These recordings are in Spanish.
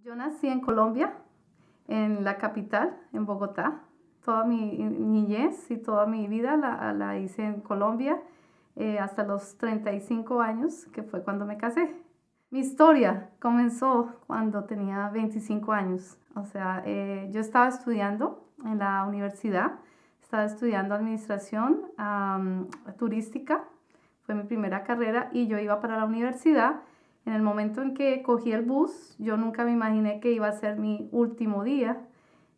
Yo nací en Colombia, en la capital, en Bogotá. Toda mi niñez y toda mi vida la hice en Colombia, hasta los 35 años, que fue cuando me casé. Mi historia comenzó cuando tenía 25 años. O sea, yo estaba estudiando en la universidad, estaba estudiando administración turística, fue mi primera carrera y yo iba para la universidad. En el momento en que cogí el bus, yo nunca me imaginé que iba a ser mi último día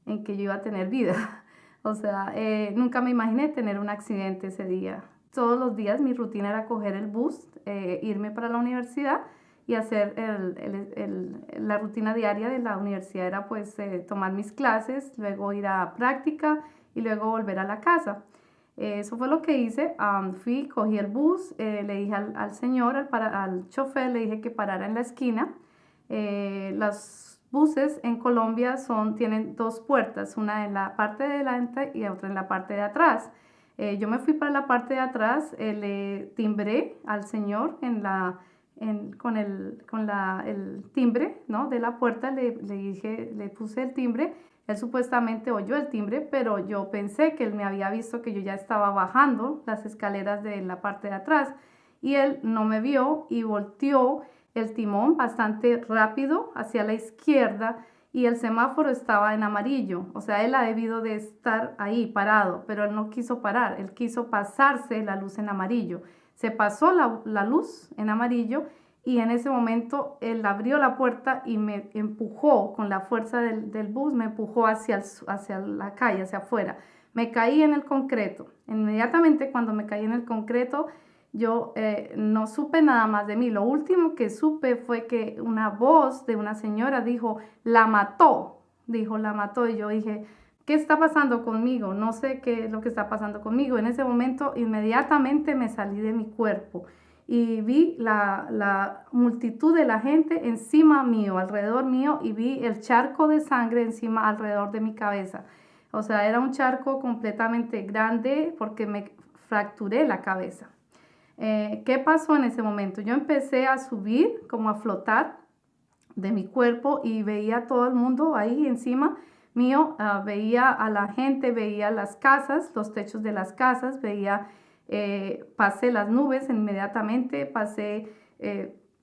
en que yo iba a tener vida. O sea, nunca me imaginé tener un accidente ese día. Todos los días mi rutina era coger el bus, irme para la universidad y hacer la rutina diaria de la universidad era pues tomar mis clases, luego ir a práctica y luego volver a la casa. Eso fue lo que hice. Fui, cogí el bus, le dije al señor, al chofer, le dije que parara en la esquina. Los buses en Colombia tienen dos puertas, una en la parte de delante y otra en la parte de atrás. Yo me fui para la parte de atrás, le timbré al señor con el timbre, ¿no?, de la puerta, le puse el timbre. Él supuestamente oyó el timbre, pero yo pensé que él me había visto que yo ya estaba bajando las escaleras de la parte de atrás y él no me vio y volteó el timón bastante rápido hacia la izquierda y el semáforo estaba en amarillo. O sea, él ha debido de estar ahí parado, pero él no quiso parar, él quiso pasarse la luz en amarillo. Se pasó la luz en amarillo y en ese momento él abrió la puerta y me empujó con la fuerza del bus, me empujó hacia la calle, hacia afuera. Me caí en el concreto. Inmediatamente cuando me caí en el concreto, yo no supe nada más de mí. Lo último que supe fue que una voz de una señora dijo, la mató, dijo, la mató. Y yo dije, ¿qué está pasando conmigo? No sé qué es lo que está pasando conmigo. En ese momento inmediatamente me salí de mi cuerpo y vi la multitud de la gente encima mío, alrededor mío, y vi el charco de sangre encima, alrededor de mi cabeza. O sea, era un charco completamente grande porque me fracturé la cabeza. ¿Qué pasó en ese momento? Yo empecé a subir, como a flotar de mi cuerpo y veía a todo el mundo ahí encima mío, veía a la gente, veía las casas, los techos de las casas, pasé las nubes inmediatamente, pasé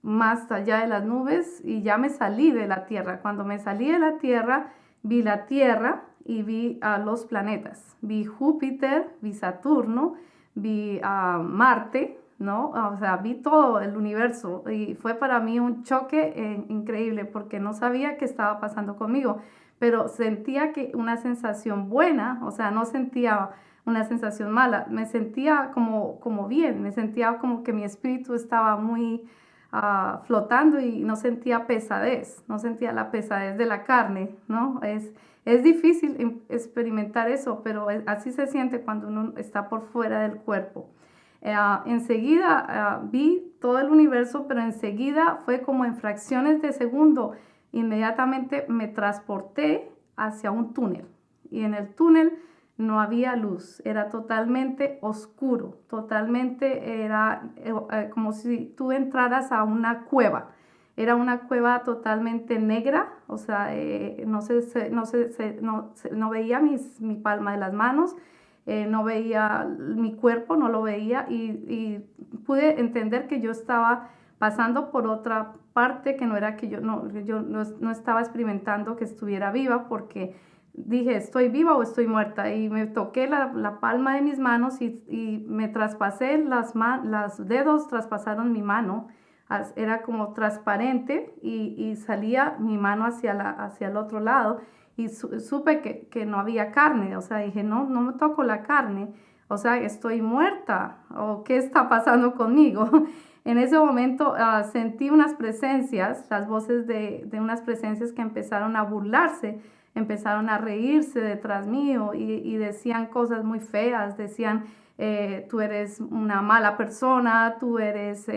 más allá de las nubes y ya me salí de la Tierra. Cuando me salí de la Tierra, vi la Tierra y vi a los planetas. Vi Júpiter, vi Saturno, vi a Marte, ¿no? O sea, vi todo el universo y fue para mí un choque increíble porque no sabía qué estaba pasando conmigo, pero sentía que una sensación buena, o sea, no sentía una sensación mala, me sentía como bien, me sentía como que mi espíritu estaba muy flotando y no sentía pesadez, no sentía la pesadez de la carne, ¿no? Es difícil experimentar eso, pero así se siente cuando uno está por fuera del cuerpo. Enseguida vi todo el universo, pero enseguida fue como en fracciones de segundo. Inmediatamente me transporté hacia un túnel y en el túnel no había luz, era totalmente oscuro, totalmente era como si tú entraras a una cueva. Era una cueva totalmente negra, o sea, no veía mi palma de las manos, no veía mi cuerpo, no lo veía y pude entender que yo estaba pasando por otra parte que no era que yo no estaba experimentando que estuviera viva porque dije, ¿estoy viva o estoy muerta? Y me toqué la palma de mis manos y me traspasé, los dedos traspasaron mi mano, era como transparente y salía mi mano hacia el otro lado y supe que no había carne, o sea, dije, no me toco la carne, o sea, estoy muerta, o qué está pasando conmigo. En ese momento sentí unas presencias, las voces de unas presencias que empezaron a burlarse, empezaron a reírse detrás mío y decían cosas muy feas, decían, tú eres una mala persona, tú eres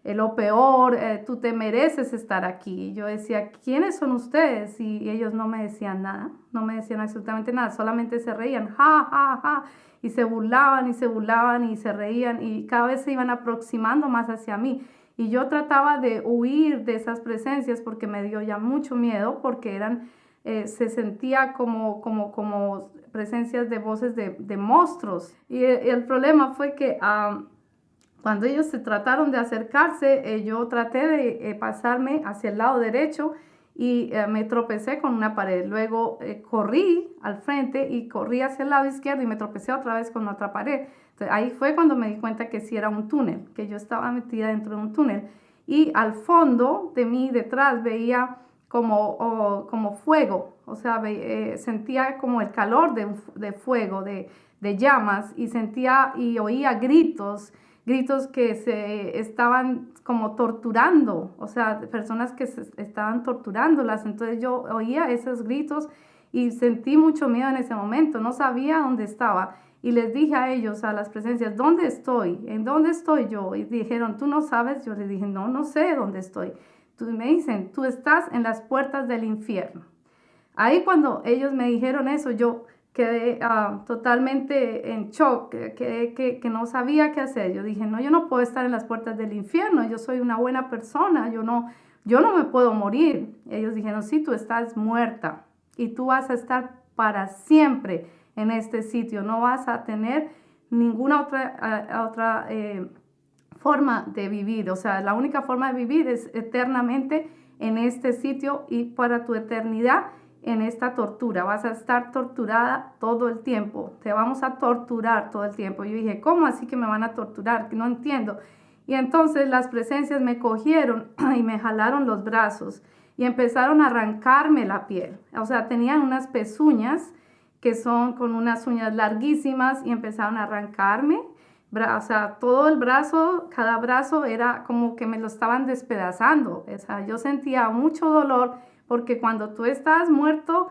lo peor, tú te mereces estar aquí. Y yo decía, ¿quiénes son ustedes? Y ellos no me decían nada, no me decían absolutamente nada, solamente se reían, ja, ja, ja, y se burlaban y se burlaban y se reían y cada vez se iban aproximando más hacia mí. Y yo trataba de huir de esas presencias porque me dio ya mucho miedo, porque se sentía como presencias de voces de monstruos. Y el problema fue que cuando ellos se trataron de acercarse, yo traté de pasarme hacia el lado derecho y me tropecé con una pared. Luego corrí al frente y corrí hacia el lado izquierdo y me tropecé otra vez con otra pared. Entonces, ahí fue cuando me di cuenta que sí era un túnel, que yo estaba metida dentro de un túnel. Y al fondo de mí, detrás, veía como fuego, o sea, sentía como el calor de fuego, de llamas, y sentía y oía gritos que se estaban como torturando, o sea, personas que se estaban torturándolas. Entonces yo oía esos gritos y sentí mucho miedo en ese momento, no sabía dónde estaba. Y les dije a ellos, a las presencias, ¿dónde estoy? ¿En dónde estoy yo? Y dijeron, ¿tú no sabes? Yo les dije, no, no sé dónde estoy. Me dicen, tú estás en las puertas del infierno. Ahí cuando ellos me dijeron eso, yo quedé totalmente en shock, que no sabía qué hacer. Yo dije, no, yo no puedo estar en las puertas del infierno, yo soy una buena persona, yo no me puedo morir. Ellos dijeron, sí, tú estás muerta y tú vas a estar para siempre en este sitio, no vas a tener ninguna otra forma de vivir. O sea, la única forma de vivir es eternamente en este sitio y para tu eternidad en esta tortura. Vas a estar torturada todo el tiempo. Te vamos a torturar todo el tiempo. Yo dije, ¿cómo así que me van a torturar? Que no entiendo. Y entonces las presencias me cogieron y me jalaron los brazos y empezaron a arrancarme la piel. O sea, tenían unas pezuñas que son con unas uñas larguísimas y empezaron a arrancarme. O sea, todo el brazo, cada brazo era como que me lo estaban despedazando. O sea, yo sentía mucho dolor porque cuando tú estás muerto,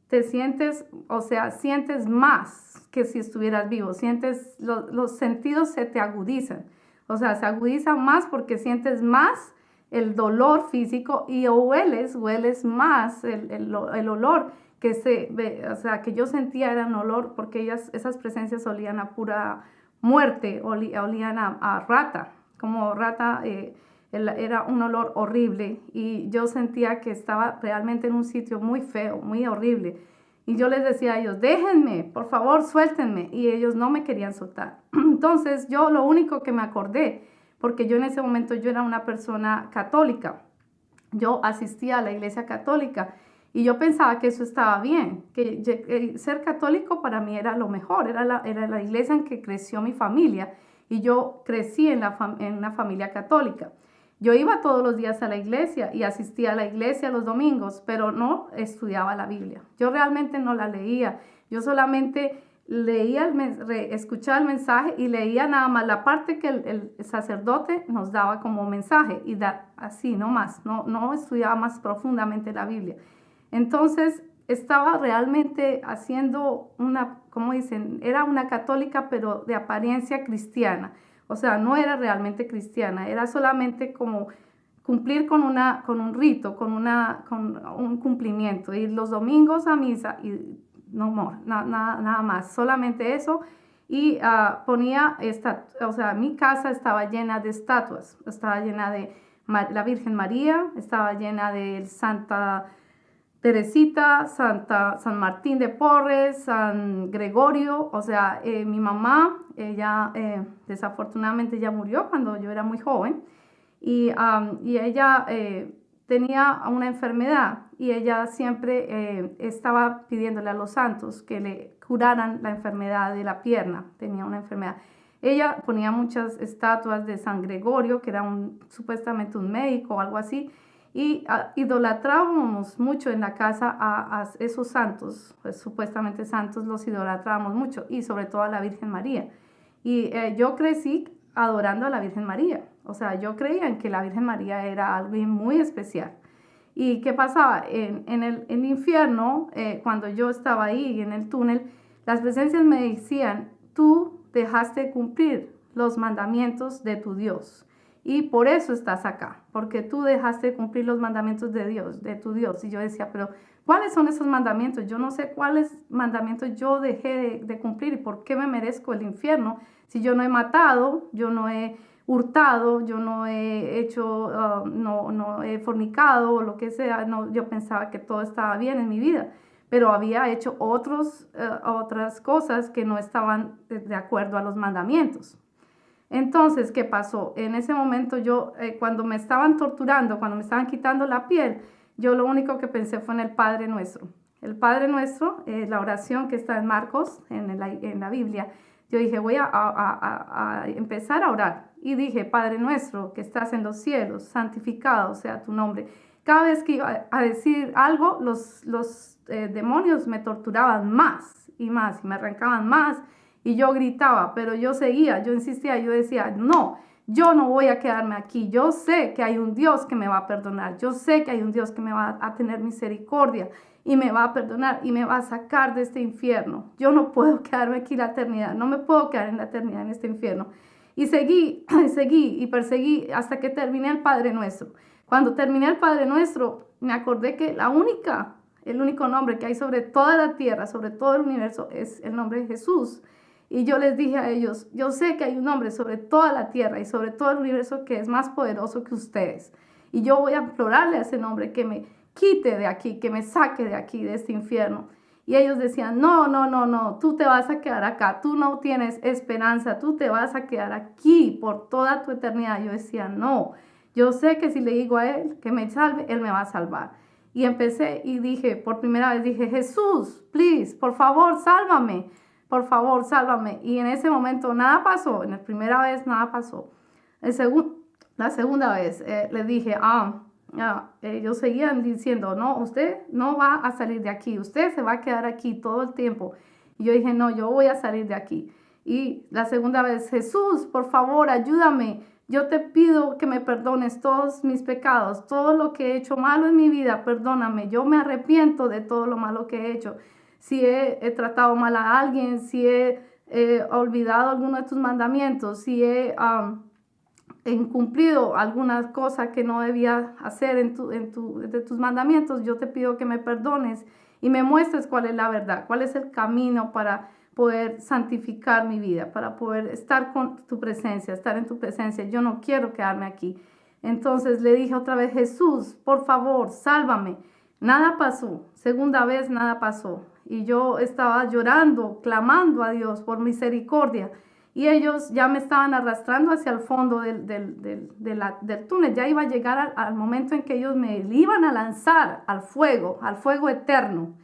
te sientes, o sea, sientes más que si estuvieras vivo. Sientes, los sentidos se te agudizan. O sea, se agudizan más porque sientes más el dolor físico y hueles más el olor o sea, que yo sentía era un olor porque esas presencias olían a pura muerte, olían a rata, como rata, era un olor horrible y yo sentía que estaba realmente en un sitio muy feo, muy horrible. Y yo les decía a ellos, déjenme, por favor, suéltenme. Y ellos no me querían soltar. Entonces yo lo único que me acordé, porque yo en ese momento yo era una persona católica, yo asistía a la iglesia católica y yo pensaba que eso estaba bien, que ser católico para mí era lo mejor, era la iglesia en que creció mi familia y yo crecí en una familia católica. Yo iba todos los días a la iglesia y asistía a la iglesia los domingos, pero no estudiaba la Biblia. Yo realmente no la leía, yo solamente leía, escuchaba el mensaje y leía nada más la parte que el sacerdote nos daba como mensaje y así, no más, no estudiaba más profundamente la Biblia. Entonces estaba realmente haciendo como dicen, era una católica pero de apariencia cristiana. O sea, no era realmente cristiana, era solamente como cumplir con un rito, con un cumplimiento, ir los domingos a misa y nada más, solamente eso. Y o sea, mi casa estaba llena de estatuas, estaba llena de la Virgen María, estaba llena de Santa Teresita, San Martín de Porres, San Gregorio. O sea, mi mamá, ella desafortunadamente ya murió cuando yo era muy joven y ella tenía una enfermedad y ella siempre estaba pidiéndole a los santos que le curaran la enfermedad de la pierna, tenía una enfermedad. Ella ponía muchas estatuas de San Gregorio, que era supuestamente un médico o algo así, y idolatrábamos mucho en la casa a esos santos, pues supuestamente santos los idolatrábamos mucho, y sobre todo a la Virgen María. Y yo crecí adorando a la Virgen María, o sea, yo creía en que la Virgen María era alguien muy especial. ¿Y qué pasaba? En el infierno, cuando yo estaba ahí en el túnel, las presencias me decían, tú dejaste de cumplir los mandamientos de tu Dios. Y por eso estás acá, porque tú dejaste de cumplir los mandamientos de tu Dios. Y yo decía, pero ¿cuáles son esos mandamientos? Yo no sé cuáles mandamientos yo dejé de cumplir y por qué me merezco el infierno si yo no he matado, yo no he hurtado, yo no he hecho, no he fornicado o lo que sea. No, yo pensaba que todo estaba bien en mi vida, pero había hecho otras cosas que no estaban de acuerdo a los mandamientos. Entonces, ¿qué pasó? En ese momento yo, cuando me estaban torturando, cuando me estaban quitando la piel, yo lo único que pensé fue en el Padre Nuestro. El Padre Nuestro, la oración que está en Marcos, en la Biblia. Yo dije, voy a empezar a orar. Y dije, Padre Nuestro, que estás en los cielos, santificado sea tu nombre. Cada vez que iba a decir algo, los demonios me torturaban más y me arrancaban más. Y yo gritaba, pero yo seguía, yo insistía, yo decía, no, yo no voy a quedarme aquí. Yo sé que hay un Dios que me va a perdonar. Yo sé que hay un Dios que me va a tener misericordia y me va a perdonar y me va a sacar de este infierno. Yo no puedo quedarme aquí la eternidad. No me puedo quedar en la eternidad en este infierno. Y seguí, seguí y perseguí hasta que terminé el Padre Nuestro. Cuando terminé el Padre Nuestro, me acordé que el único nombre que hay sobre toda la tierra, sobre todo el universo, es el nombre de Jesús. Y yo les dije a ellos, yo sé que hay un nombre sobre toda la tierra y sobre todo el universo que es más poderoso que ustedes. Y yo voy a implorarle a ese nombre que me quite de aquí, que me saque de aquí, de este infierno. Y ellos decían, no, no, no, no, tú te vas a quedar acá, tú no tienes esperanza, tú te vas a quedar aquí por toda tu eternidad. Yo decía, no, yo sé que si le digo a él que me salve, él me va a salvar. Y empecé y dije, por primera vez dije, Jesús, please, por favor, sálvame. Por favor, sálvame. Y en ese momento nada pasó. En la primera vez nada pasó. La segunda vez le dije, ellos seguían diciendo, no, usted no va a salir de aquí. Usted se va a quedar aquí todo el tiempo. Y yo dije, no, yo voy a salir de aquí. Y la segunda vez, Jesús, por favor, ayúdame. Yo te pido que me perdones todos mis pecados, todo lo que he hecho malo en mi vida, perdóname. Yo me arrepiento de todo lo malo que he hecho. Si he tratado mal a alguien, si he olvidado alguno de tus mandamientos, si he incumplido alguna cosa que no debía hacer de tus mandamientos, yo te pido que me perdones y me muestres cuál es la verdad, cuál es el camino para poder santificar mi vida, para poder estar con tu presencia, estar en tu presencia. Yo no quiero quedarme aquí. Entonces le dije otra vez, Jesús, por favor, sálvame. Nada pasó. Segunda vez, nada pasó. Y yo estaba llorando, clamando a Dios por misericordia. Y ellos ya me estaban arrastrando hacia el fondo del túnel. Ya iba a llegar al momento en que ellos me iban a lanzar al fuego eterno.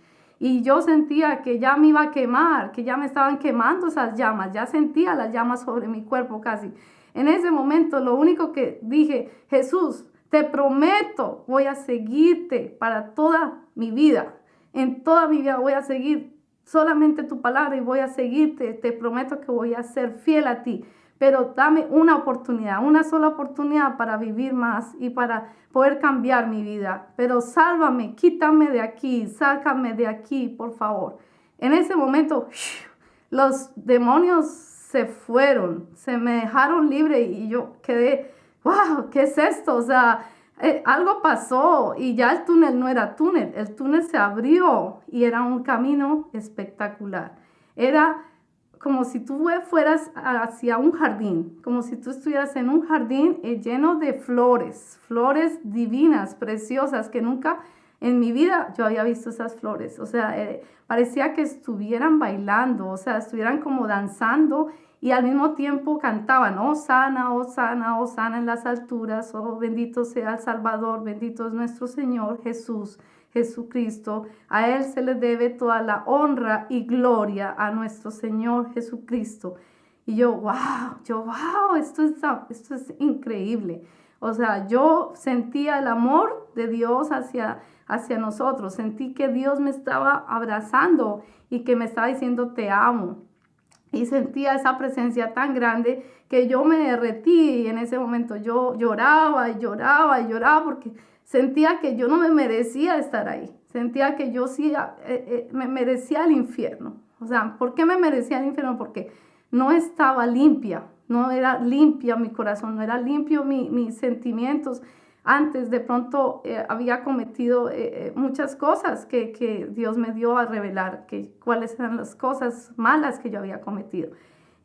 Y yo sentía que ya me iba a quemar, que ya me estaban quemando esas llamas. Ya sentía las llamas sobre mi cuerpo casi. En ese momento lo único que dije, Jesús, te prometo, voy a seguirte para toda mi vida. En toda mi vida voy a seguir solamente tu palabra y voy a seguirte. Te prometo que voy a ser fiel a ti. Pero dame una oportunidad, una sola oportunidad para vivir más y para poder cambiar mi vida. Pero sálvame, quítame de aquí, sácame de aquí, por favor. En ese momento, los demonios se fueron, se me dejaron libre y yo quedé, wow, ¿qué es esto? O sea, algo pasó y ya el túnel no era túnel, el túnel se abrió y era un camino espectacular. Era como si tú fueras hacia un jardín, como si tú estuvieras en un jardín lleno de flores, flores divinas, preciosas, que nunca en mi vida yo había visto esas flores. O sea, parecía que estuvieran bailando, o sea, estuvieran como danzando y al mismo tiempo cantaban, Hosana, Hosana, Hosana en las alturas, oh bendito sea el Salvador, bendito es nuestro Señor Jesús, Jesucristo. A Él se le debe toda la honra y gloria a nuestro Señor Jesucristo. Y yo, wow, esto es increíble. O sea, yo sentía el amor de Dios hacia nosotros. Sentí que Dios me estaba abrazando y que me estaba diciendo, te amo. Y sentía esa presencia tan grande que yo me derretí y en ese momento yo lloraba y lloraba y lloraba porque sentía que yo no me merecía estar ahí. Sentía que yo sí me merecía el infierno. O sea, ¿por qué me merecía el infierno? Porque no estaba limpia, no era limpia mi corazón, no era limpio mis sentimientos. Antes de pronto había cometido muchas cosas que Dios me dio a revelar, cuáles eran las cosas malas que yo había cometido.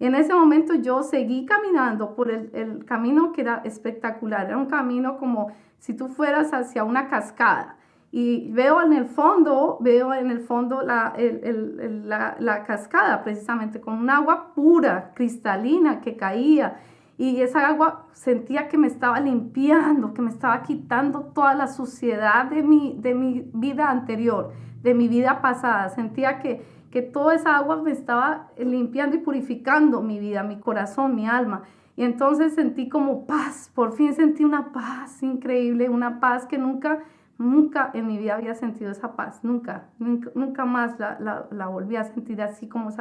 Y en ese momento yo seguí caminando por el camino que era espectacular. Era un camino como si tú fueras hacia una cascada. Y veo en el fondo la cascada precisamente con un agua pura, cristalina que caía. Y esa agua sentía que me estaba limpiando, que me estaba quitando toda la suciedad de mi vida anterior, de mi vida pasada. Sentía que toda esa agua me estaba limpiando y purificando mi vida, mi corazón, mi alma. Y entonces sentí como paz, por fin sentí una paz increíble, una paz que nunca en mi vida había sentido esa paz, nunca más la volví a sentir así como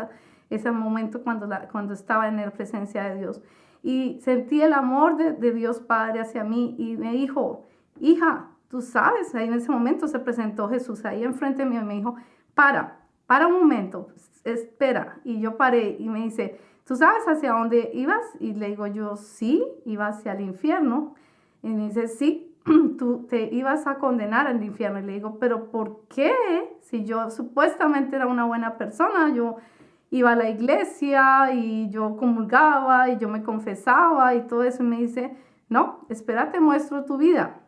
ese momento cuando estaba en la presencia de Dios. Y sentí el amor de Dios Padre hacia mí y me dijo, hija, tú sabes, ahí en ese momento se presentó Jesús ahí enfrente mío y me dijo, para un momento, espera. Y yo paré y me dice, ¿tú sabes hacia dónde ibas? Y le digo yo, sí, iba hacia el infierno. Y me dice, sí, tú te ibas a condenar al infierno. Y le digo, ¿pero por qué? Si yo supuestamente era una buena persona, yo iba a la iglesia y yo comulgaba y yo me confesaba y todo eso. Y me dice, no, espérate, muestro tu vida.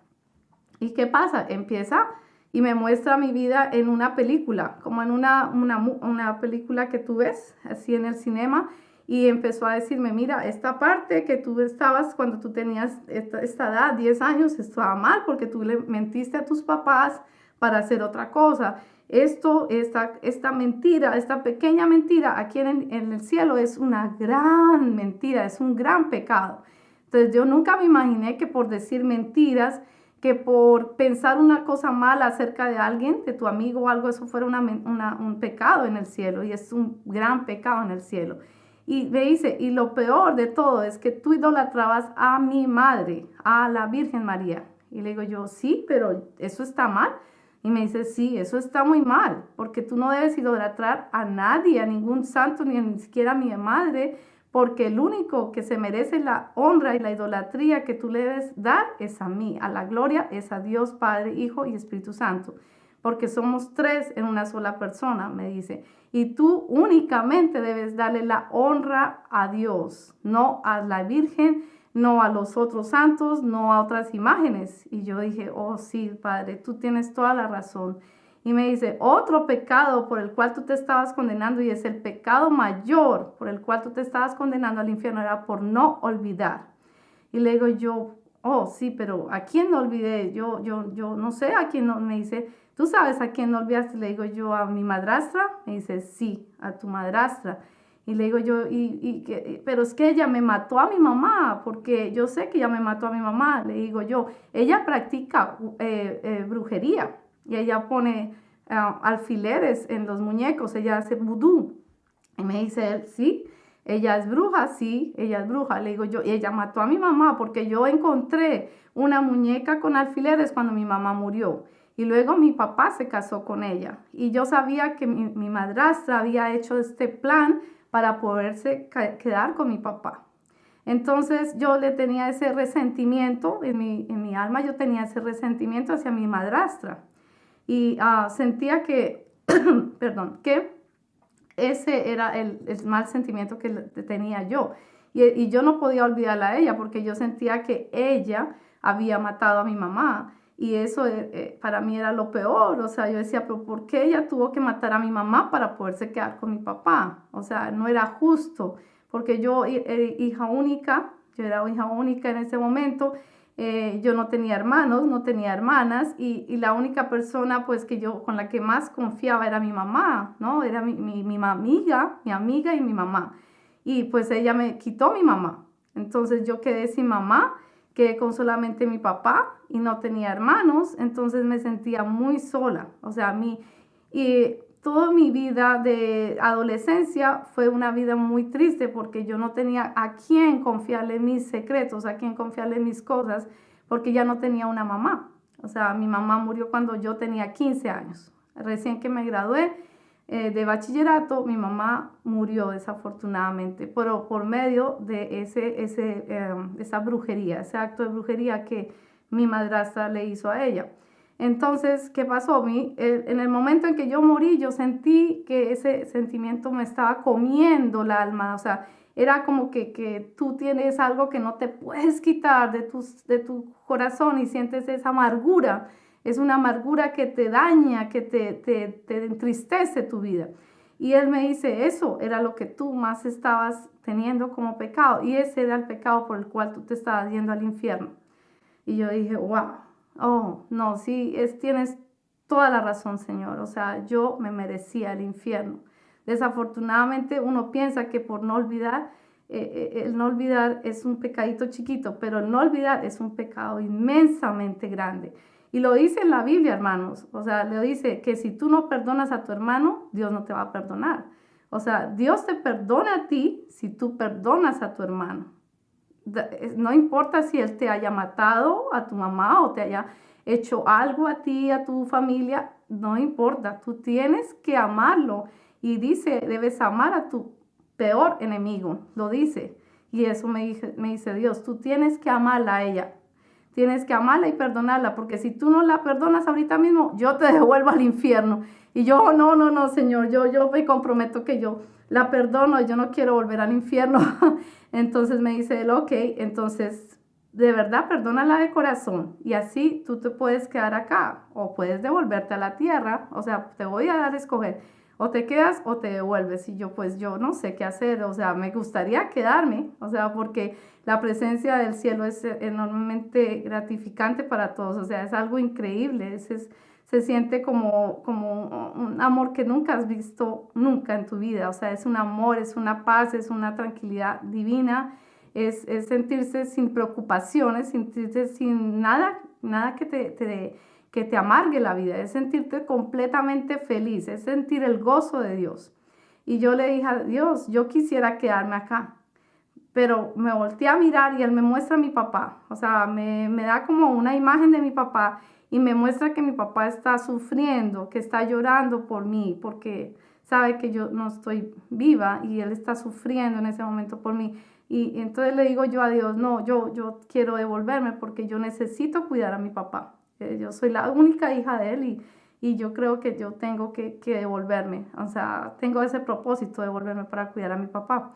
¿Y qué pasa? Empieza y me muestra mi vida en una película, como en una película que tú ves, así en el cinema. Y empezó a decirme, mira, esta parte que tú estabas cuando tú tenías esta edad, 10 años, estaba mal porque tú le mentiste a tus papás para hacer otra cosa. Esta mentira, esta pequeña mentira aquí en el cielo es una gran mentira, es un gran pecado. Entonces yo nunca me imaginé que por decir mentiras, que por pensar una cosa mala acerca de alguien, de tu amigo o algo, eso fuera un pecado en el cielo, y es un gran pecado en el cielo. Y me dice, y lo peor de todo es que tú idolatrabas a mi madre, a la Virgen María. Y le digo yo, sí, pero eso está mal. Y me dice, sí, eso está muy mal, porque tú no debes idolatrar a nadie, a ningún santo, ni siquiera a mi madre, porque el único que se merece la honra y la idolatría que tú le debes dar es a mí, a la gloria es a Dios Padre, Hijo y Espíritu Santo, porque somos tres en una sola persona, me dice, y tú únicamente debes darle la honra a Dios, no a la Virgen, no a los otros santos, no a otras imágenes. Y yo dije, oh sí, Padre, tú tienes toda la razón. Y me dice, otro pecado por el cual tú te estabas condenando, y es el pecado mayor por el cual tú te estabas condenando al infierno, era por no olvidar. Y le digo yo, oh sí, pero ¿a quién no olvidé? Yo no sé a quién no. Me dice, ¿tú sabes a quién no olvidaste? Le digo yo, a mi madrastra. Me dice, sí, a tu madrastra. Y le digo yo, pero es que ella me mató a mi mamá, porque yo sé que ella me mató a mi mamá. Le digo yo, ella practica brujería y ella pone alfileres en los muñecos, ella hace vudú. Y me dice él, sí, ella es bruja, sí, ella es bruja. Le digo yo, y ella mató a mi mamá porque yo encontré una muñeca con alfileres cuando mi mamá murió. Y luego mi papá se casó con ella. Y yo sabía que mi madrastra había hecho este plan para poderse quedar con mi papá. Entonces yo le tenía ese resentimiento, en mi alma yo tenía ese resentimiento hacia mi madrastra. Y sentía que, perdón, que ese era el mal sentimiento que tenía yo. Y yo no podía olvidarla a ella porque yo sentía que ella había matado a mi mamá. Y eso para mí era lo peor. O sea, yo decía, pero ¿por qué ella tuvo que matar a mi mamá para poderse quedar con mi papá? O sea, no era justo, porque yo era hija única, yo era hija única en ese momento. Yo no tenía hermanos, no tenía hermanas, y la única persona pues que yo con la que más confiaba era mi mamá, ¿no? Era mi amiga y mi mamá. Y pues ella me quitó mi mamá. Entonces yo quedé sin mamá, quedé con solamente mi papá y no tenía hermanos, entonces me sentía muy sola. O sea, y toda mi vida de adolescencia fue una vida muy triste porque yo no tenía a quién confiarle mis secretos, a quién confiarle mis cosas, porque ya no tenía una mamá. O sea, mi mamá murió cuando yo tenía 15 años. Recién que me gradué de bachillerato, mi mamá murió desafortunadamente, pero por medio de esa brujería, ese acto de brujería que mi madrastra le hizo a ella. Entonces, ¿qué pasó? En el momento en que yo morí, yo sentí que ese sentimiento me estaba comiendo el alma, o sea, era como que tú tienes algo que no te puedes quitar de tu corazón y sientes esa amargura. Es una amargura que te daña, que te entristece tu vida. Y él me dice, eso era lo que tú más estabas teniendo como pecado. Y ese era el pecado por el cual tú te estabas yendo al infierno. Y yo dije, wow, oh, no, sí, tienes toda la razón, Señor. O sea, yo me merecía el infierno. Desafortunadamente uno piensa que por no olvidar, el no olvidar es un pecadito chiquito, pero el no olvidar es un pecado inmensamente grande. Y lo dice en la Biblia, hermanos. O sea, le dice que si tú no perdonas a tu hermano, Dios no te va a perdonar. O sea, Dios te perdona a ti si tú perdonas a tu hermano. No importa si él te haya matado a tu mamá o te haya hecho algo a ti, a tu familia, no importa, tú tienes que amarlo. Y dice, debes amar a tu peor enemigo, lo dice. Y eso me dice Dios, tú tienes que amarla a ella. Tienes que amarla y perdonarla, porque si tú no la perdonas ahorita mismo, yo te devuelvo al infierno. Y yo, no, Señor, yo me comprometo que yo la perdono, yo no quiero volver al infierno. Entonces me dice él, ok, entonces de verdad perdónala de corazón y así tú te puedes quedar acá o puedes devolverte a la tierra, o sea, te voy a dar a escoger, o te quedas o te devuelves. Y yo pues yo no sé qué hacer, o sea, me gustaría quedarme, o sea, porque la presencia del cielo es enormemente gratificante para todos, o sea, es algo increíble, se siente como un amor que nunca has visto nunca en tu vida, o sea, es un amor, es una paz, es una tranquilidad divina, es sentirse sin preocupaciones, sentirse sin nada que te amargue la vida, es sentirte completamente feliz, es sentir el gozo de Dios. Y yo le dije a Dios, yo quisiera quedarme acá, pero me volteé a mirar y él me muestra a mi papá, o sea, me da como una imagen de mi papá y me muestra que mi papá está sufriendo, que está llorando por mí, porque sabe que yo no estoy viva y él está sufriendo en ese momento por mí. Y entonces le digo yo a Dios, no, yo quiero devolverme porque yo necesito cuidar a mi papá. Yo soy la única hija de él y yo creo que yo tengo que devolverme, o sea, tengo ese propósito de devolverme para cuidar a mi papá.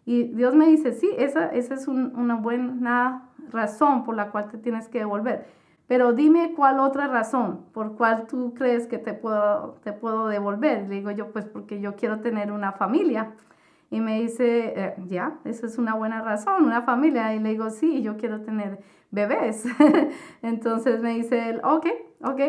Y Dios me dice, sí, esa es una buena razón por la cual te tienes que devolver. Pero dime cuál otra razón por cuál tú crees que te puedo devolver. Le digo yo, pues porque yo quiero tener una familia. Y me dice, ya, esa es una buena razón, una familia. Y le digo, sí, yo quiero tener bebés. Entonces me dice él, ok,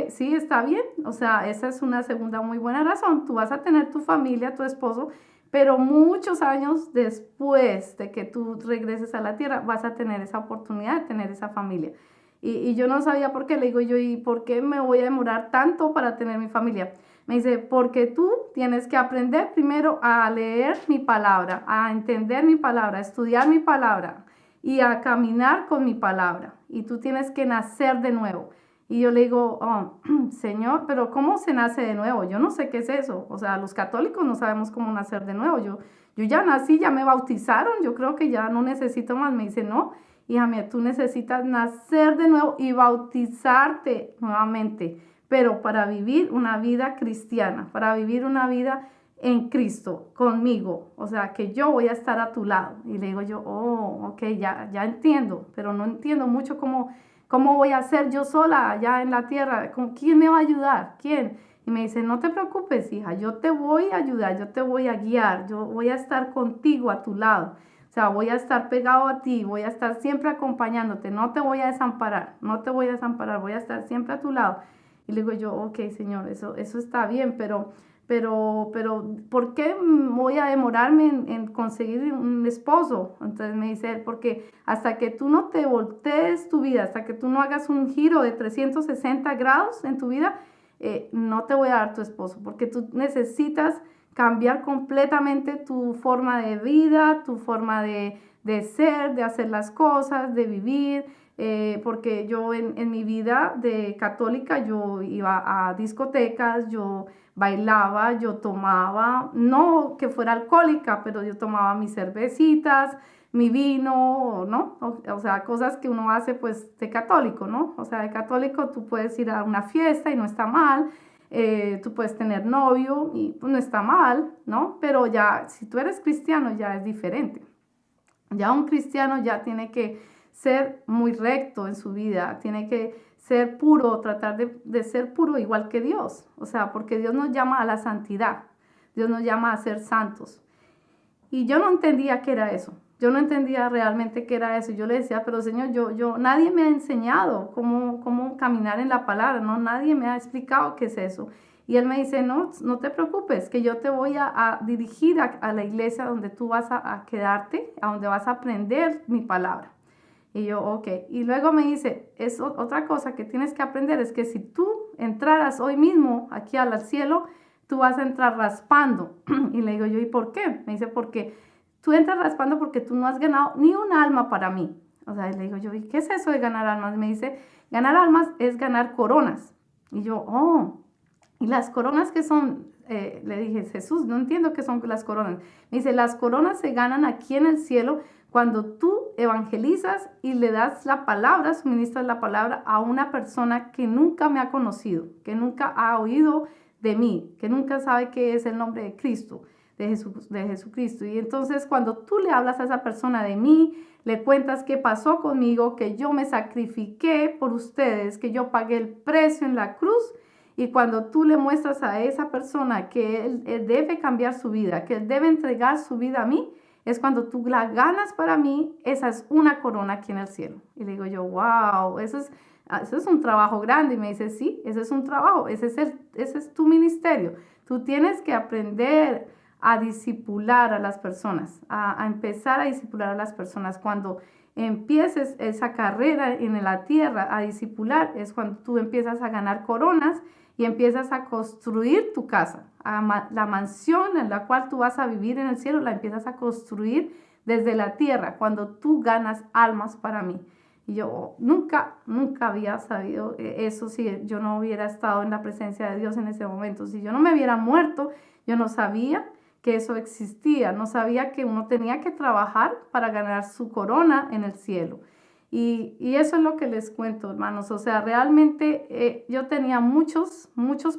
sí, está bien. O sea, esa es una segunda muy buena razón. Tú vas a tener tu familia, tu esposo, pero muchos años después de que tú regreses a la tierra, vas a tener esa oportunidad de tener esa familia. Y yo no sabía por qué, le digo yo, ¿y por qué me voy a demorar tanto para tener mi familia? Me dice, porque tú tienes que aprender primero a leer mi palabra, a entender mi palabra, a estudiar mi palabra y a caminar con mi palabra. Y tú tienes que nacer de nuevo. Y yo le digo, oh, Señor, pero ¿cómo se nace de nuevo? Yo no sé qué es eso. O sea, los católicos no sabemos cómo nacer de nuevo. Yo ya nací, ya me bautizaron, yo creo que ya no necesito más. Me dice, no, hija mía, tú necesitas nacer de nuevo y bautizarte nuevamente, pero para vivir una vida cristiana, para vivir una vida en Cristo, conmigo, o sea, que yo voy a estar a tu lado. Y le digo yo, oh, ok, ya entiendo, pero no entiendo mucho cómo voy a hacer yo sola allá en la tierra, ¿con quién me va a ayudar? ¿Quién? Y me dice, no te preocupes, hija, yo te voy a ayudar, yo te voy a guiar, yo voy a estar contigo a tu lado. O sea, voy a estar pegado a ti, voy a estar siempre acompañándote, no te voy a desamparar, no te voy a desamparar, voy a estar siempre a tu lado. Y le digo yo, ok, Señor, eso está bien, pero, ¿por qué voy a demorarme en conseguir un esposo? Entonces me dice él, porque hasta que tú no te voltees tu vida, hasta que tú no hagas un giro de 360 grados en tu vida, no te voy a dar tu esposo, porque tú necesitas cambiar completamente tu forma de vida, tu forma de ser, de hacer las cosas, de vivir, porque yo en mi vida de católica yo iba a discotecas, yo bailaba, yo tomaba, no que fuera alcohólica, pero yo tomaba mis cervecitas, mi vino, ¿no? O sea, cosas que uno hace pues de católico, ¿no? O sea, de católico tú puedes ir a una fiesta y no está mal, tú puedes tener novio y pues no está mal, ¿no? Pero ya, si tú eres cristiano ya es diferente. Ya un cristiano ya tiene que ser muy recto en su vida, tiene que ser puro, tratar de ser puro igual que Dios. O sea, porque Dios nos llama a la santidad, Dios nos llama a ser santos. Y yo no entendía qué era eso. Yo no entendía realmente qué era eso. Yo le decía, pero Señor, nadie me ha enseñado cómo caminar en la palabra, ¿no? Nadie me ha explicado qué es eso. Y él me dice, no, no te preocupes, que yo te voy a dirigir a la iglesia donde tú vas a quedarte, a donde vas a aprender mi palabra. Y yo, ok. Y luego me dice, es otra cosa que tienes que aprender, es que si tú entraras hoy mismo aquí al cielo, tú vas a entrar raspando. Y le digo yo, ¿y por qué? Me dice, porque tú entras raspando porque tú no has ganado ni un alma para mí. O sea, le digo yo, ¿y qué es eso de ganar almas? Me dice, ganar almas es ganar coronas. Y yo, oh, ¿y las coronas qué son? Le dije, Jesús, no entiendo qué son las coronas. Me dice, las coronas se ganan aquí en el cielo cuando tú evangelizas y le das la palabra, suministras la palabra a una persona que nunca me ha conocido, que nunca ha oído de mí, que nunca sabe qué es el nombre de Cristo, de Jesucristo. Y entonces cuando tú le hablas a esa persona de mí, le cuentas qué pasó conmigo, que yo me sacrifiqué por ustedes, que yo pagué el precio en la cruz. Y cuando tú le muestras a esa persona que él debe cambiar su vida, que él debe entregar su vida a mí, es cuando tú la ganas para mí, esa es una corona aquí en el cielo. Y le digo yo, wow, eso es un trabajo grande. Y me dice, sí, ese es un trabajo, ese es tu ministerio. Tú tienes que aprender a discipular a las personas, a empezar a discipular a las personas. Cuando empieces esa carrera en la tierra a discipular, es cuando tú empiezas a ganar coronas y empiezas a construir tu casa. La mansión en la cual tú vas a vivir en el cielo, la empiezas a construir desde la tierra, cuando tú ganas almas para mí. Y yo nunca había sabido eso si yo no hubiera estado en la presencia de Dios en ese momento. Si yo no me hubiera muerto, yo no sabía que eso existía, no sabía que uno tenía que trabajar para ganar su corona en el cielo. Y eso es lo que les cuento, hermanos. O sea, realmente yo tenía muchos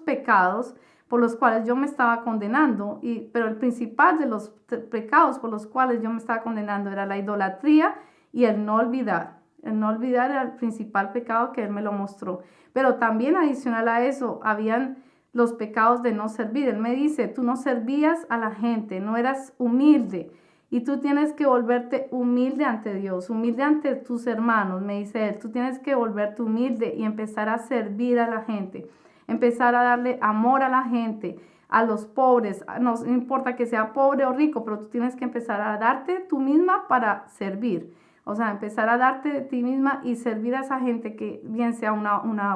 pecados por los cuales yo me estaba condenando, pero el principal de los pecados por los cuales yo me estaba condenando era la idolatría y el no olvidar. El no olvidar era el principal pecado que él me lo mostró. Pero también adicional a eso, habían los pecados de no servir. Él me dice, tú no servías a la gente, no eras humilde. Y tú tienes que volverte humilde ante Dios, humilde ante tus hermanos, me dice él. Tú tienes que volverte humilde y empezar a servir a la gente, empezar a darle amor a la gente, a los pobres. No importa que sea pobre o rico, pero tú tienes que empezar a darte tú misma para servir. O sea, empezar a darte de ti misma y servir a esa gente que bien sea una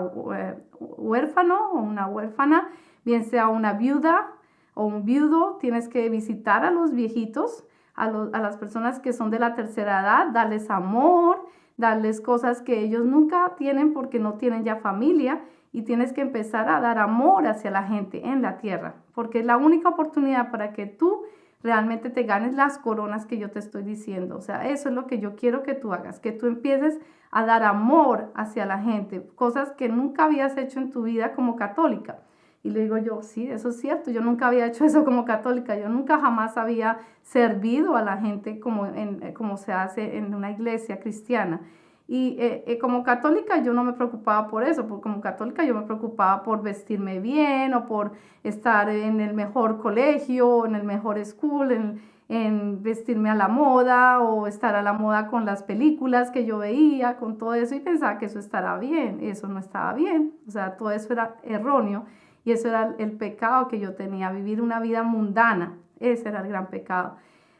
huérfano o una huérfana, bien sea una viuda o un viudo. Tienes que visitar a los viejitos, a las personas que son de la tercera edad, darles amor, darles cosas que ellos nunca tienen porque no tienen ya familia, y tienes que empezar a dar amor hacia la gente en la tierra, porque es la única oportunidad para que tú realmente te ganes las coronas que yo te estoy diciendo. O sea, eso es lo que yo quiero que tú hagas, que tú empieces a dar amor hacia la gente, cosas que nunca habías hecho en tu vida como católica. Y le digo yo, sí, eso es cierto, yo nunca había hecho eso como católica, yo nunca jamás había servido a la gente como se hace en una iglesia cristiana. Y como católica yo no me preocupaba por eso, porque como católica yo me preocupaba por vestirme bien o por estar en el mejor colegio, en el mejor school, en vestirme a la moda o estar a la moda con las películas que yo veía, con todo eso, y pensaba que eso estará bien. Eso no estaba bien, o sea, todo eso era erróneo y eso era el pecado que yo tenía, vivir una vida mundana. Ese era el gran pecado.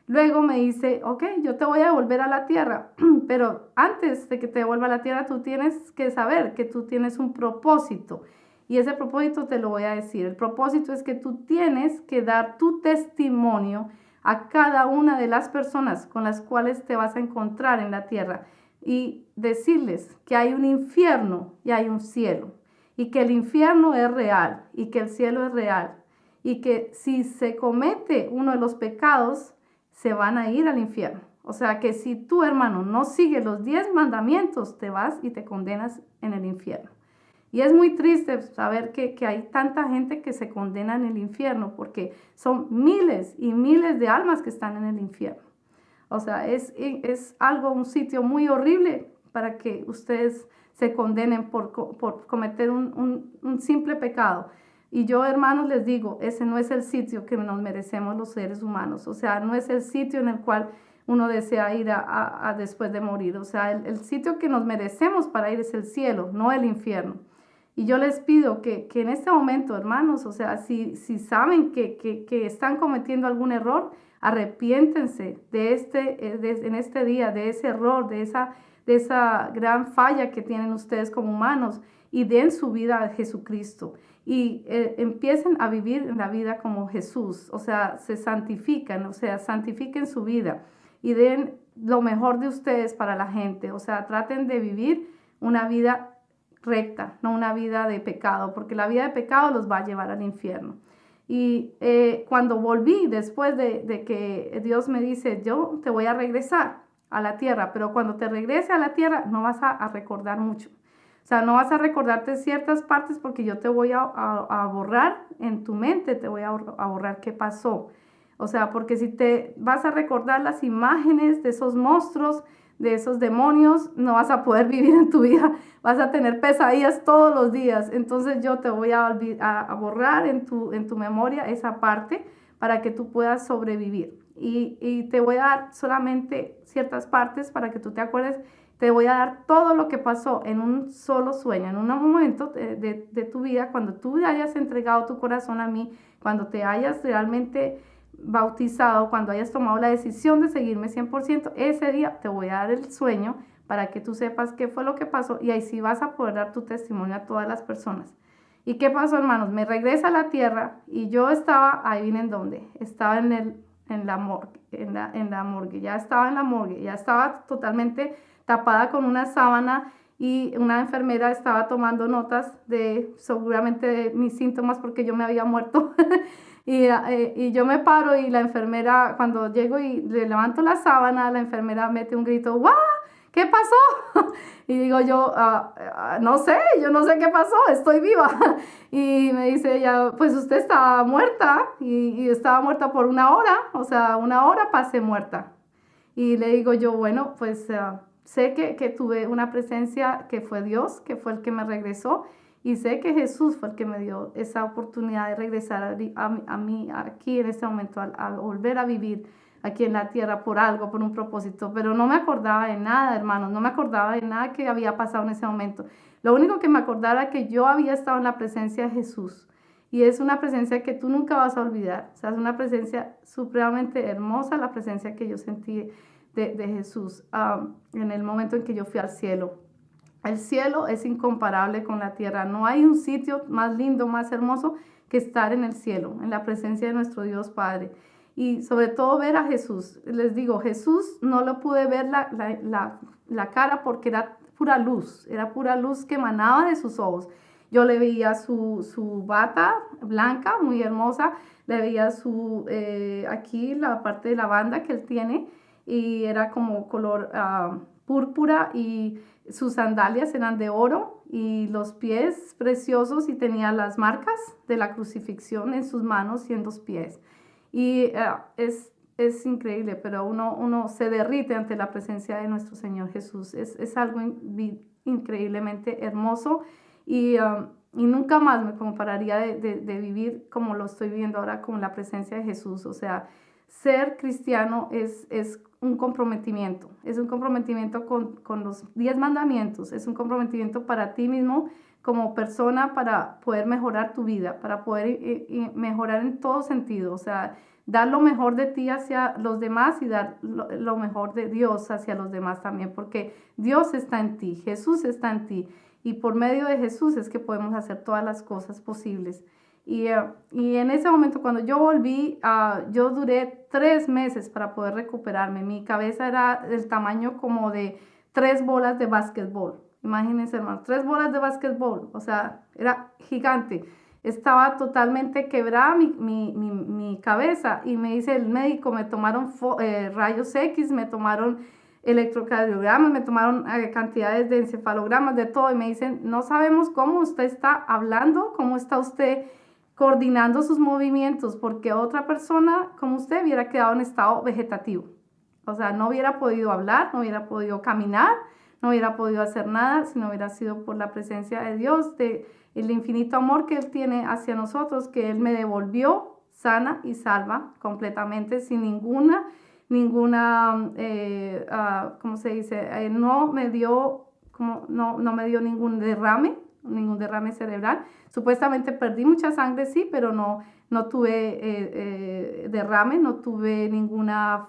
Luego me dice, ok, yo te voy a devolver a la tierra, pero antes de que te devuelva a la tierra, tú tienes que saber que tú tienes un propósito. Y ese propósito te lo voy a decir. El propósito es que tú tienes que dar tu testimonio a cada una de las personas con las cuales te vas a encontrar en la tierra y decirles que hay un infierno y hay un cielo, y que el infierno es real y que el cielo es real, y que si se comete uno de los pecados, se van a ir al infierno. O sea que si tú, hermano, no sigues los 10 mandamientos, te vas y te condenas en el infierno. Y es muy triste saber que hay tanta gente que se condena en el infierno, porque son miles y miles de almas que están en el infierno. O sea, es algo, un sitio muy horrible para que ustedes se condenen por cometer un simple pecado. Y yo, hermanos, les digo, ese no es el sitio que nos merecemos los seres humanos. O sea, no es el sitio en el cual uno desea ir a después de morir. O sea, el sitio que nos merecemos para ir es el cielo, no el infierno. Y yo les pido que en este momento, hermanos, o sea, si saben que están cometiendo algún error, arrepiéntense en este día, de ese error, de esa gran falla que tienen ustedes como humanos, y den su vida a Jesucristo. Y empiecen a vivir la vida como Jesús, o sea, se santifican, o sea, santifiquen su vida y den lo mejor de ustedes para la gente, o sea, traten de vivir una vida recta, no una vida de pecado, porque la vida de pecado los va a llevar al infierno. Y cuando volví, después de que Dios me dice, yo te voy a regresar a la tierra, pero cuando te regrese a la tierra no vas a recordar mucho. O sea, no vas a recordarte ciertas partes porque yo te voy a borrar en tu mente, te voy a borrar qué pasó. O sea, porque si te vas a recordar las imágenes de esos monstruos, de esos demonios, no vas a poder vivir en tu vida, vas a tener pesadillas todos los días. Entonces yo te voy a borrar en tu memoria esa parte para que tú puedas sobrevivir. Y te voy a dar solamente ciertas partes para que tú te acuerdes. Te voy a dar todo lo que pasó en un solo sueño, en un momento de tu vida, cuando tú hayas entregado tu corazón a mí, cuando te hayas realmente bautizado, cuando hayas tomado la decisión de seguirme 100%, ese día te voy a dar el sueño para que tú sepas qué fue lo que pasó y ahí sí vas a poder dar tu testimonio a todas las personas. ¿Y qué pasó, hermanos? Me regresa a la tierra y yo estaba, ahí vienen dónde, estaba en la morgue, en la morgue, ya estaba en la morgue, ya estaba totalmente tapada con una sábana y una enfermera estaba tomando notas seguramente de mis síntomas porque yo me había muerto. Y yo me paro y la enfermera, cuando llego y le levanto la sábana, la enfermera mete un grito, ¡guau! ¿Qué pasó? Y digo yo, no sé, yo no sé qué pasó, estoy viva. Y me dice ella, pues usted estaba muerta y estaba muerta por 1 hora, o sea, 1 hora pasé muerta. Y le digo yo, bueno, pues sé que tuve una presencia que fue Dios, que fue el que me regresó. Y sé que Jesús fue el que me dio esa oportunidad de regresar a mí aquí en este momento, a volver a vivir aquí en la tierra por algo, por un propósito. Pero no me acordaba de nada, hermanos, no me acordaba de nada que había pasado en ese momento. Lo único que me acordaba era que yo había estado en la presencia de Jesús. Y es una presencia que tú nunca vas a olvidar. O sea, es una presencia supremamente hermosa, la presencia que yo sentí de Jesús en el momento en que yo fui al cielo. El cielo es incomparable con la tierra. No hay un sitio más lindo, más hermoso que estar en el cielo, en la presencia de nuestro Dios Padre. Y sobre todo ver a Jesús. Les digo, Jesús no lo pude ver la cara porque era pura luz que emanaba de sus ojos. Yo le veía su bata blanca, muy hermosa, le veía aquí la parte de la banda que él tiene y era como color púrpura y sus sandalias eran de oro y los pies preciosos y tenía las marcas de la crucifixión en sus manos y en los pies. Y es increíble, pero uno se derrite ante la presencia de nuestro Señor Jesús. Es algo increíblemente hermoso y nunca más me compararía de vivir como lo estoy viviendo ahora con la presencia de Jesús. O sea, ser cristiano es un comprometimiento con los 10 mandamientos, es un comprometimiento para ti mismo como persona para poder mejorar tu vida, para poder mejorar en todo sentido, o sea, dar lo mejor de ti hacia los demás y dar lo mejor de Dios hacia los demás también, porque Dios está en ti, Jesús está en ti y por medio de Jesús es que podemos hacer todas las cosas posibles. Y en ese momento cuando yo volví, yo duré 3 meses para poder recuperarme. Mi cabeza era del tamaño como de 3 bolas de básquetbol. Imagínense, hermano, 3 bolas de básquetbol. O sea, era gigante. Estaba totalmente quebrada mi cabeza. Y me dice el médico, me tomaron rayos X, me tomaron electrocardiogramas, me tomaron cantidades de encefalogramas, de todo. Y me dicen, no sabemos cómo usted está hablando, cómo está usted coordinando sus movimientos, porque otra persona como usted hubiera quedado en estado vegetativo. O sea, no hubiera podido hablar, no hubiera podido caminar, no hubiera podido hacer nada si no hubiera sido por la presencia de Dios, de el infinito amor que Él tiene hacia nosotros, que Él me devolvió sana y salva completamente, sin ninguna, ¿cómo se dice? No me dio, no me dio ningún derrame cerebral. Supuestamente perdí mucha sangre, sí, pero no tuve derrame, no tuve ninguna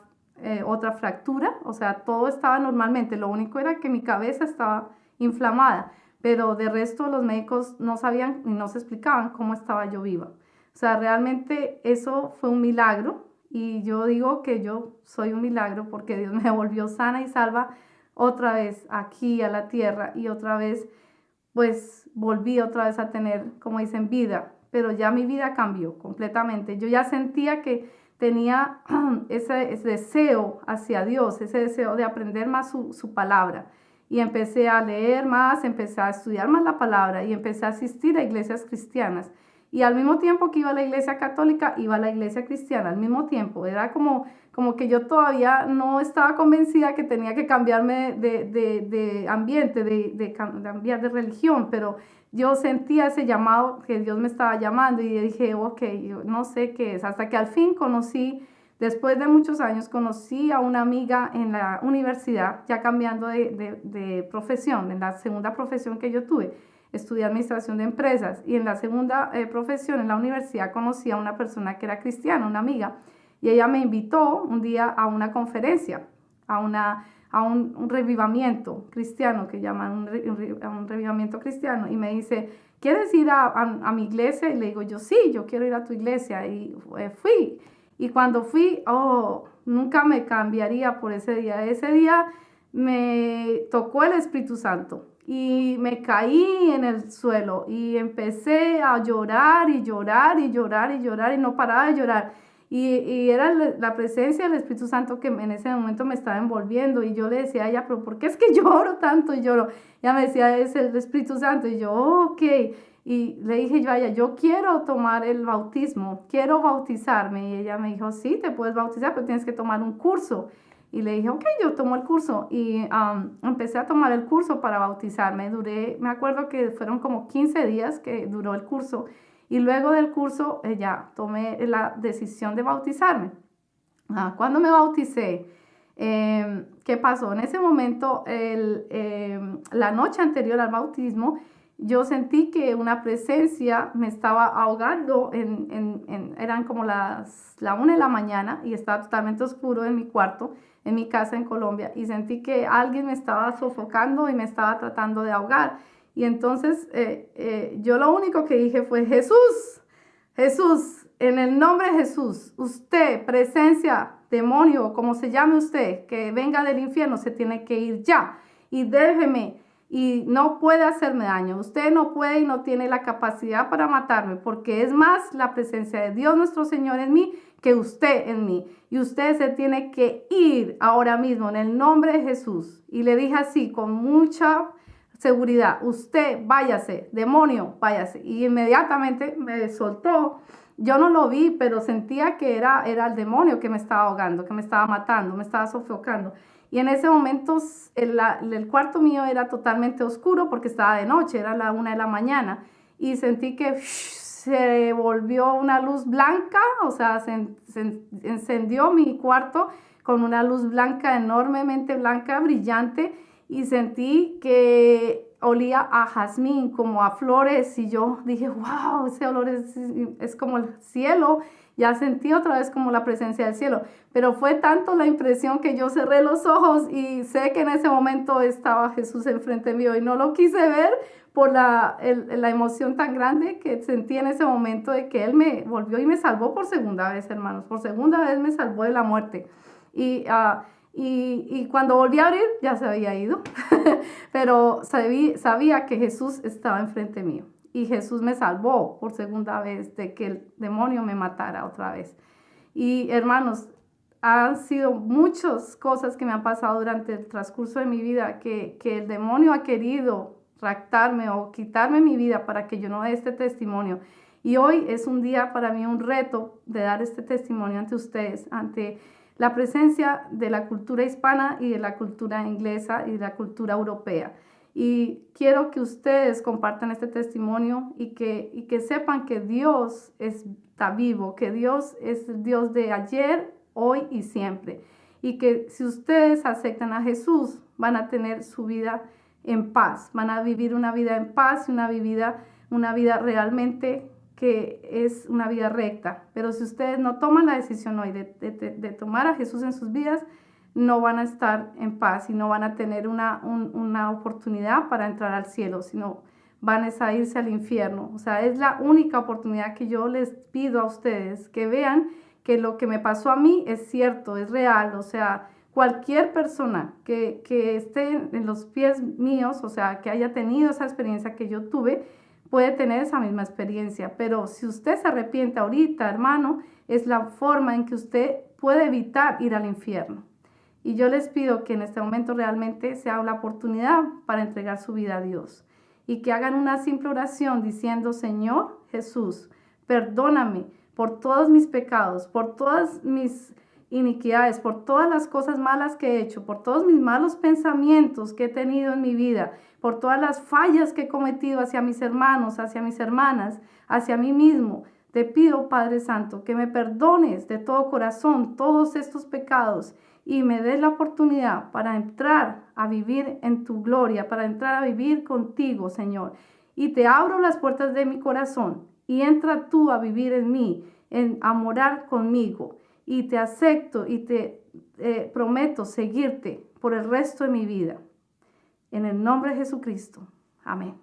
otra fractura, o sea, todo estaba normalmente. Lo único era que mi cabeza estaba inflamada, pero de resto los médicos no sabían y no se explicaban cómo estaba yo viva. O sea, realmente eso fue un milagro y yo digo que yo soy un milagro porque Dios me devolvió sana y salva otra vez aquí a la tierra y otra vez, pues volví otra vez a tener, como dicen, vida, pero ya mi vida cambió completamente. Yo ya sentía que tenía ese deseo hacia Dios, ese deseo de aprender más su palabra. Y empecé a leer más, empecé a estudiar más la palabra y empecé a asistir a iglesias cristianas. Y al mismo tiempo que iba a la iglesia católica, iba a la iglesia cristiana, al mismo tiempo. Era como que yo todavía no estaba convencida que tenía que cambiarme de ambiente, de cambiar de religión, pero yo sentía ese llamado que Dios me estaba llamando y dije, ok, yo no sé qué es. Hasta que al fin después de muchos años, conocí a una amiga en la universidad, ya cambiando de profesión, en la segunda profesión que yo tuve. Estudié administración de empresas y en la segunda profesión en la universidad conocí a una persona que era cristiana, una amiga, y ella me invitó un día a una conferencia, a un revivamiento cristiano, que llaman un revivamiento cristiano, y me dice, ¿quieres ir a mi iglesia? Y le digo yo, sí, yo quiero ir a tu iglesia, y fui. Y cuando fui, nunca me cambiaría por ese día. Ese día me tocó el Espíritu Santo y me caí en el suelo y empecé a llorar y llorar y llorar y llorar y no paraba de llorar. Y era la presencia del Espíritu Santo que en ese momento me estaba envolviendo y yo le decía a ella, pero ¿por qué es que lloro tanto y lloro? Ella me decía, es el Espíritu Santo y yo, ok. Y le dije yo a ella, yo quiero tomar el bautismo, quiero bautizarme. Y ella me dijo, sí, te puedes bautizar, pero tienes que tomar un curso. Y le dije, ok, yo tomo el curso. Y empecé a tomar el curso para bautizarme. Me acuerdo que fueron como 15 días que duró el curso. Y luego del curso ya tomé la decisión de bautizarme. Cuando me bauticé, ¿qué pasó? En ese momento, la noche anterior al bautismo, yo sentí que una presencia me estaba ahogando, eran como la 1 de la mañana y estaba totalmente oscuro en mi cuarto, en mi casa en Colombia, y sentí que alguien me estaba sofocando y me estaba tratando de ahogar. Y entonces yo lo único que dije fue, Jesús, Jesús, en el nombre de Jesús, usted, presencia, demonio, como se llame usted, que venga del infierno, se tiene que ir ya y déjeme y no puede hacerme daño. Usted no puede y no tiene la capacidad para matarme porque es más la presencia de Dios nuestro Señor en mí que usted en mí. Y usted se tiene que ir ahora mismo en el nombre de Jesús. Y le dije así con mucha seguridad, usted váyase, demonio, váyase. Y inmediatamente me soltó. Yo no lo vi, pero sentía que era el demonio que me estaba ahogando, que me estaba matando, me estaba sofocando. Y en ese momento el cuarto mío era totalmente oscuro porque estaba de noche, era la 1 de la mañana. Y sentí que se volvió una luz blanca, o sea, se encendió mi cuarto con una luz blanca, enormemente blanca, brillante. Y sentí que olía a jazmín, como a flores, y yo dije, wow, ese olor es como el cielo. Ya sentí otra vez como la presencia del cielo, pero fue tanto la impresión que yo cerré los ojos y sé que en ese momento estaba Jesús enfrente mío y no lo quise ver por la emoción tan grande que sentí en ese momento de que Él me volvió y me salvó por segunda vez, hermanos, por segunda vez me salvó de la muerte. Y cuando volví a abrir, ya se había ido, pero sabía que Jesús estaba enfrente mío. Y Jesús me salvó por segunda vez de que el demonio me matara otra vez. Y hermanos, han sido muchas cosas que me han pasado durante el transcurso de mi vida que el demonio ha querido raptarme o quitarme mi vida para que yo no dé este testimonio. Y hoy es un día para mí un reto de dar este testimonio ante ustedes, ante la presencia de la cultura hispana y de la cultura inglesa y de la cultura europea. Y quiero que ustedes compartan este testimonio y que sepan que Dios está vivo, que Dios es el Dios de ayer, hoy y siempre. Y que si ustedes aceptan a Jesús, van a tener su vida en paz, van a vivir una vida en paz y una vida realmente que es una vida recta. Pero si ustedes no toman la decisión hoy de tomar a Jesús en sus vidas, no van a estar en paz y no van a tener una oportunidad para entrar al cielo, sino van a irse al infierno. O sea, es la única oportunidad que yo les pido a ustedes, que vean que lo que me pasó a mí es cierto, es real. O sea, cualquier persona que esté en los pies míos, o sea, que haya tenido esa experiencia que yo tuve, puede tener esa misma experiencia. Pero si usted se arrepiente ahorita, hermano, es la forma en que usted puede evitar ir al infierno. Y yo les pido que en este momento realmente sea la oportunidad para entregar su vida a Dios. Y que hagan una simple oración diciendo: Señor Jesús, perdóname por todos mis pecados, por todas mis iniquidades, por todas las cosas malas que he hecho, por todos mis malos pensamientos que he tenido en mi vida, por todas las fallas que he cometido hacia mis hermanos, hacia mis hermanas, hacia mí mismo. Te pido, Padre Santo, que me perdones de todo corazón todos estos pecados y me des la oportunidad para entrar a vivir en tu gloria, para entrar a vivir contigo, Señor. Y te abro las puertas de mi corazón y entra tú a vivir en mí, a morar conmigo. Y te acepto y te prometo seguirte por el resto de mi vida. En el nombre de Jesucristo. Amén.